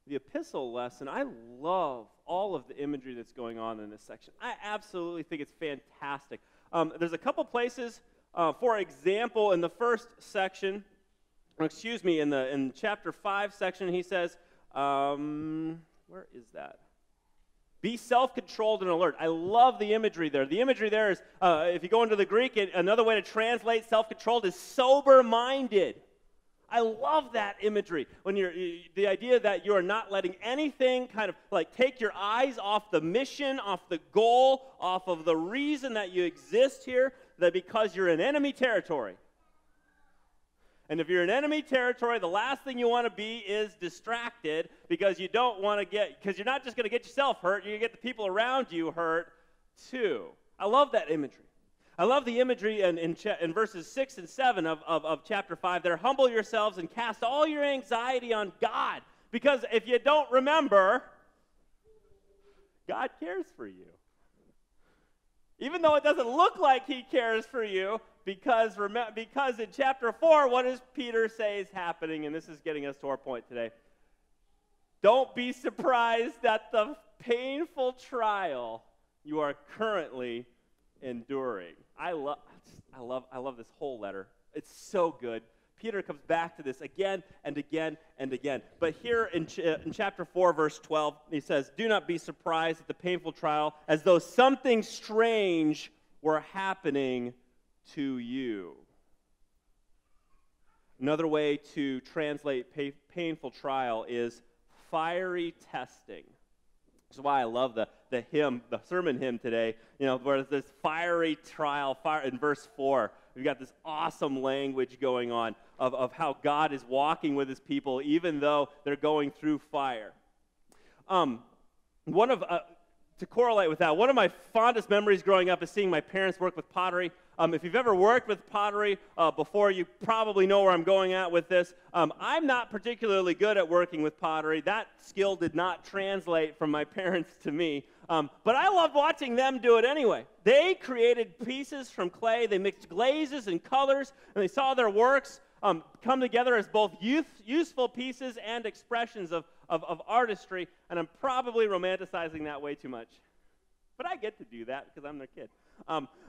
the epistle lesson, I love all of the imagery that's going on in this section. I absolutely think it's fantastic. There's a couple places, for example, in the first section, in chapter 5 section, he says, where is that? Be self-controlled and alert. I love the imagery there. The imagery there is, if you go into the Greek, another way to translate self-controlled is sober-minded. I love that imagery. When the idea that you are not letting anything kind of like take your eyes off the mission, off the goal, off of the reason that you exist here, that because you're in enemy territory. And if you're in enemy territory, the last thing you want to be is distracted because you don't want to because you're not just going to get yourself hurt, you're going to get the people around you hurt too. I love that imagery. I love the imagery in verses 6 and 7 of chapter 5 there. Humble yourselves and cast all your anxiety on God. Because if you don't remember, God cares for you. Even though it doesn't look like he cares for you, because in chapter 4, what does Peter say is happening? And this is getting us to our point today. Don't be surprised at the painful trial you are currently enduring. I love this whole letter. It's so good. Peter comes back to this again and again and again. But here in chapter 4, verse 12, he says, do not be surprised at the painful trial as though something strange were happening to you. Another way to translate painful trial is fiery testing. This is why I love the sermon hymn today, where there's this fiery trial, in verse 4. We've got this awesome language going on of how God is walking with his people even though they're going through fire. To correlate with that, one of my fondest memories growing up is seeing my parents work with pottery. If you've ever worked with pottery before, you probably know where I'm going at with this. I'm not particularly good at working with pottery. That skill did not translate from my parents to me. But I loved watching them do it anyway. They created pieces from clay. They mixed glazes and colors, and they saw their works come together as both useful pieces and expressions of artistry, and I'm probably romanticizing that way too much. But I get to do that because I'm their kid.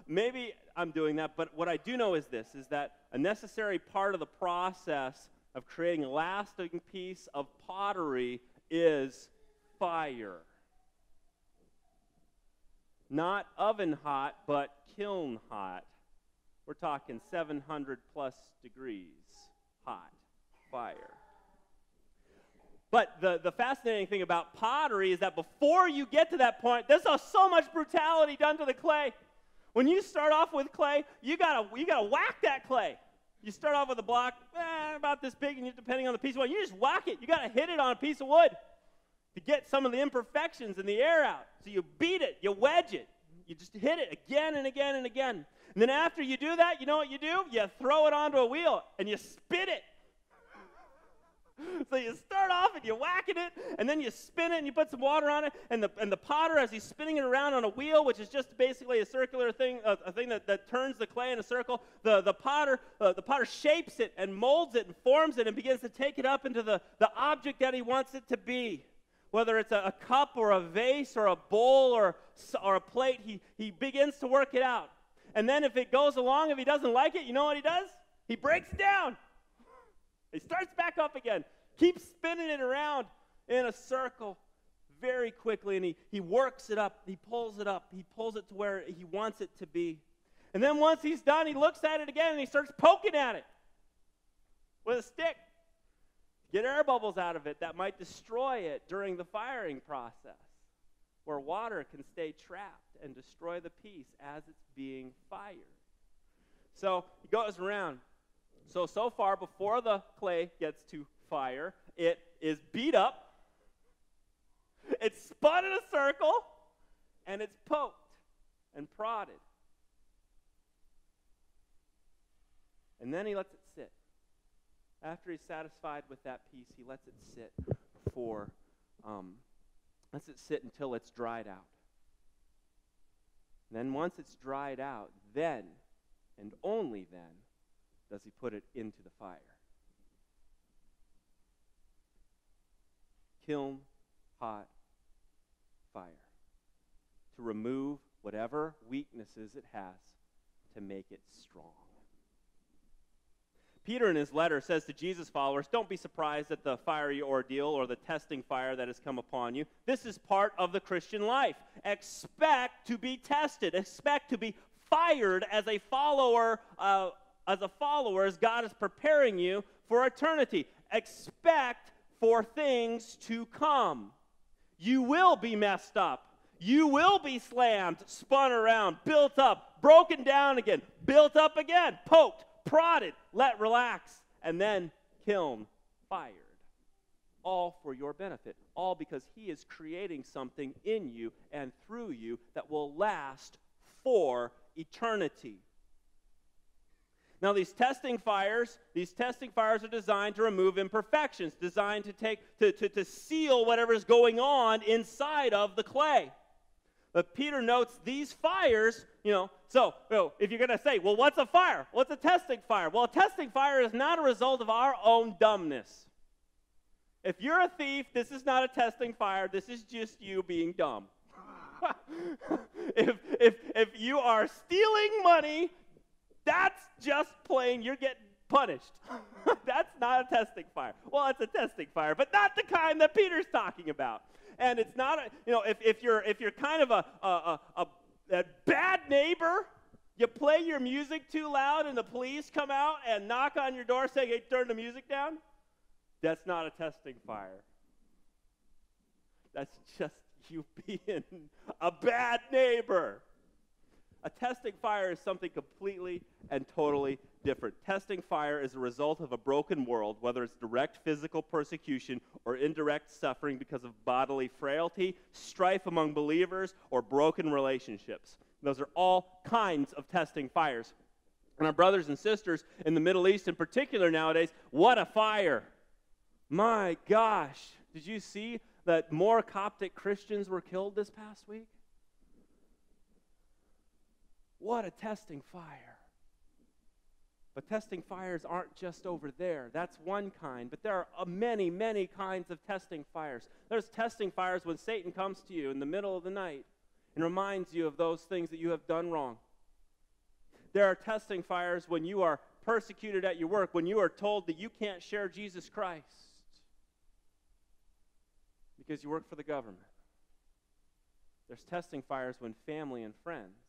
Maybe I'm doing that, but what I do know is this, is that a necessary part of the process of creating a lasting piece of pottery is fire. Not oven hot, but kiln hot. We're talking 700 plus degrees hot fire. But the fascinating thing about pottery is that before you get to that point, there's so much brutality done to the clay. When you start off with clay, you gotta whack that clay. You start off with a block about this big, and depending on the piece of wood, you just whack it. You gotta hit it on a piece of wood to get some of the imperfections and the air out. So you beat it, you wedge it, you just hit it again and again and again. And then after you do that, you know what you do? You throw it onto a wheel and you spin it. So you start off and you're whacking it, and then you spin it and you put some water on it, and the potter, as he's spinning it around on a wheel, which is just basically a circular thing, a thing that turns the clay in a circle, the potter shapes it and molds it and forms it and begins to take it up into the object that he wants it to be. Whether it's a cup or a vase or a bowl or a plate, he begins to work it out. And then if it goes along, if he doesn't like it, you know what he does? He breaks it down. He starts back up again, keeps spinning it around in a circle very quickly, and he works it up, he pulls it to where he wants it to be. And then once he's done, he looks at it again, and he starts poking at it with a stick to get air bubbles out of it that might destroy it during the firing process, where water can stay trapped and destroy the piece as it's being fired. So he goes around. So far, before the clay gets to fire, it is beat up, it's spun in a circle, and it's poked and prodded. And then he lets it sit. After he's satisfied with that piece, he lets it sit until it's dried out. And then once it's dried out, then, and only then, does he put it into the fire. kiln hot fire to remove whatever weaknesses it has to make it strong. Peter in his letter says to Jesus' followers, don't be surprised at the fiery ordeal or the testing fire that has come upon you. This is part of the Christian life. Expect to be tested. Expect to be fired as a follower, as God is preparing you for eternity. Expect for things to come. You will be messed up. You will be slammed, spun around, built up, broken down again, built up again, poked, prodded, let relax, and then kiln fired. All for your benefit. All because he is creating something in you and through you that will last for eternity. Now these testing fires are designed to remove imperfections, designed to seal whatever is going on inside of the clay. But Peter notes these fires, so if you're going to say, well, what's a fire? What's a testing fire? Well, a testing fire is not a result of our own dumbness. If you're a thief, this is not a testing fire. This is just you being dumb. If you are stealing money, that's just plain you're getting punished. That's not a testing fire. Well, it's a testing fire, but not the kind that Peter's talking about. And it's not, if you're kind of a bad neighbor, you play your music too loud and the police come out and knock on your door saying, hey, turn the music down. That's not a testing fire. That's just you being a bad neighbor. A testing fire is something completely and totally different. Testing fire is a result of a broken world, whether it's direct physical persecution or indirect suffering because of bodily frailty, strife among believers, or broken relationships. Those are all kinds of testing fires. And our brothers and sisters in the Middle East in particular nowadays, what a fire. My gosh, did you see that more Coptic Christians were killed this past week? What a testing fire. But testing fires aren't just over there. That's one kind. But there are many, many kinds of testing fires. There's testing fires when Satan comes to you in the middle of the night and reminds you of those things that you have done wrong. There are testing fires when you are persecuted at your work, when you are told that you can't share Jesus Christ because you work for the government. There's testing fires when family and friends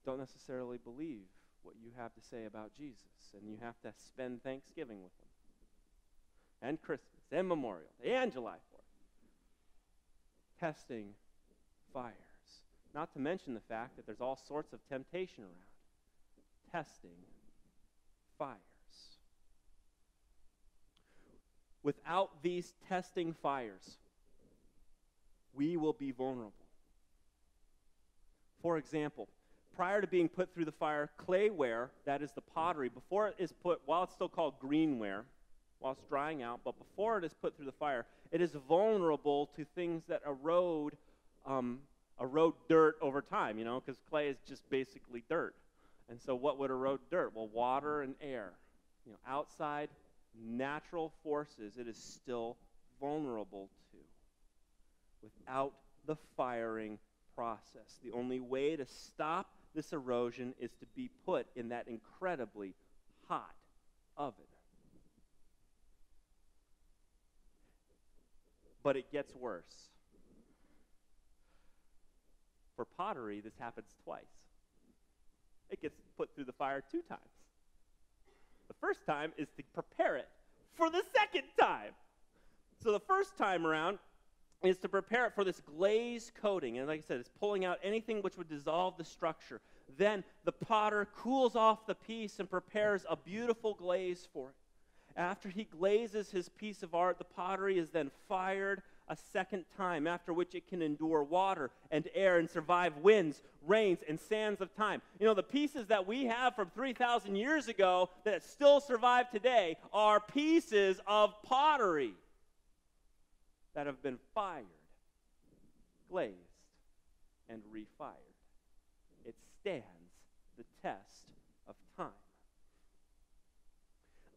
don't necessarily believe what you have to say about Jesus, and you have to spend Thanksgiving with them, and Christmas, and Memorial Day, and July 4th. Testing fires. Not to mention the fact that there's all sorts of temptation around. Testing fires. Without these testing fires, we will be vulnerable. For example, prior to being put through the fire, clayware, that is the pottery, before it is put, while it's still called greenware, while it's drying out, but before it is put through the fire, it is vulnerable to things that erode dirt over time, because clay is just basically dirt. And so what would erode dirt? Well, water and air. Outside natural forces, it is still vulnerable to. Without the firing process, the only way to stop this erosion is to be put in that incredibly hot oven. But it gets worse. For pottery, this happens twice. It gets put through the fire 2 times. The first time is to prepare it for the second time. So the first time around is to prepare it for this glaze coating. And like I said, it's pulling out anything which would dissolve the structure. Then the potter cools off the piece and prepares a beautiful glaze for it. After he glazes his piece of art, the pottery is then fired a second time, after which it can endure water and air and survive winds, rains, and sands of time. The pieces that we have from 3,000 years ago that still survive today are pieces of pottery that have been fired, glazed, and refired. It stands the test of time.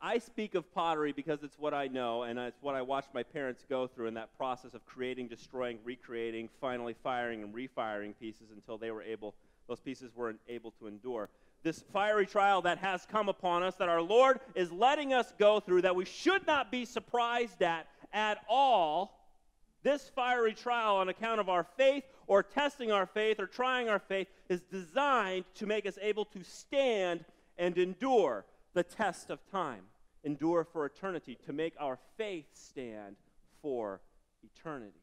I speak of pottery because it's what I know, and it's what I watched my parents go through in that process of creating, destroying, recreating, finally firing and refiring pieces until those pieces weren't able to endure. This fiery trial that has come upon us, that our Lord is letting us go through, that we should not be surprised at all, this fiery trial on account of our faith or testing our faith or trying our faith is designed to make us able to stand and endure the test of time, endure for eternity, to make our faith stand for eternity.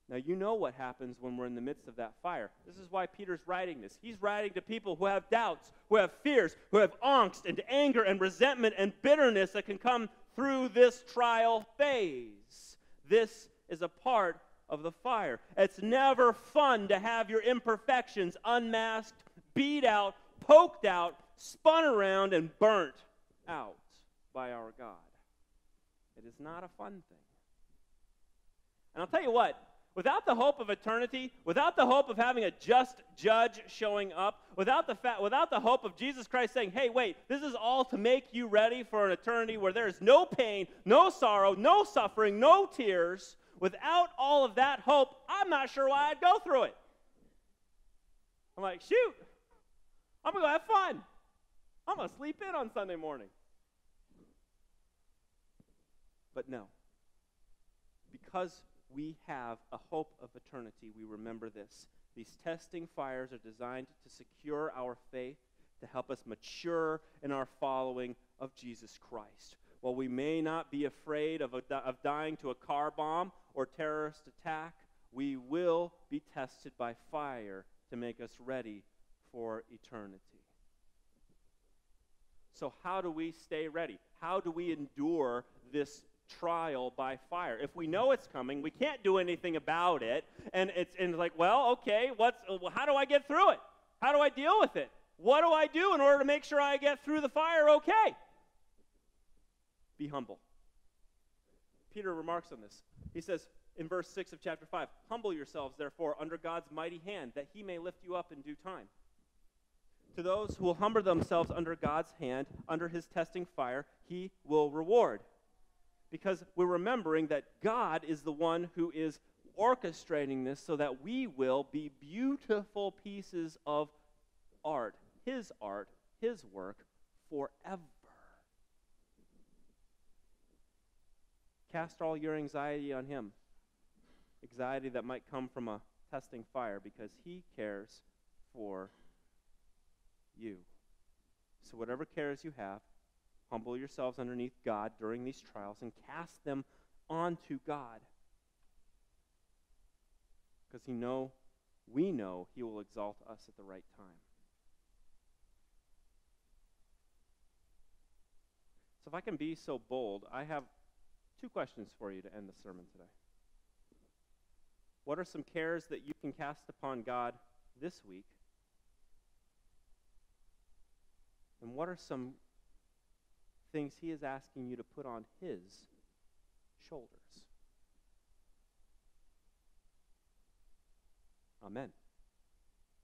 Now, you know what happens when we're in the midst of that fire. This is why Peter's writing this. He's writing to people who have doubts, who have fears, who have angst and anger and resentment and bitterness that can come through this trial phase. This is a part of the fire. It's never fun to have your imperfections unmasked, beat out, poked out, spun around, and burnt out by our God. It is not a fun thing. And I'll tell you what, without the hope of eternity, without the hope of having a just judge showing up, without the hope of Jesus Christ saying, hey, wait, this is all to make you ready for an eternity where there is no pain, no sorrow, no suffering, no tears, without all of that hope, I'm not sure why I'd go through it. I'm like, shoot, I'm going to go have fun. I'm going to sleep in on Sunday morning. But no, because we have a hope of eternity, we remember this. These testing fires are designed to secure our faith, to help us mature in our following of Jesus Christ. While we may not be afraid of dying to a car bomb or terrorist attack, we will be tested by fire to make us ready for eternity. So how do we stay ready? How do we endure this trial by fire? If we know it's coming, we can't do anything about it, and it's like, well, okay, how do I get through it? How do I deal with it? What do I do in order to make sure I get through the fire okay? Be humble. Peter remarks on this. He says in verse 6 of chapter 5, humble yourselves, therefore, under God's mighty hand, that he may lift you up in due time. To those who will humble themselves under God's hand, under his testing fire, he will reward. Because we're remembering that God is the one who is orchestrating this so that we will be beautiful pieces of art, his work, forever. Cast all your anxiety on him, anxiety that might come from a testing fire, because he cares for you. So whatever cares you have, humble yourselves underneath God during these trials and cast them onto God. Because we know he will exalt us at the right time. So if I can be so bold, I have 2 questions for you to end the sermon today. What are some cares that you can cast upon God this week? And what are some things he is asking you to put on his shoulders? Amen.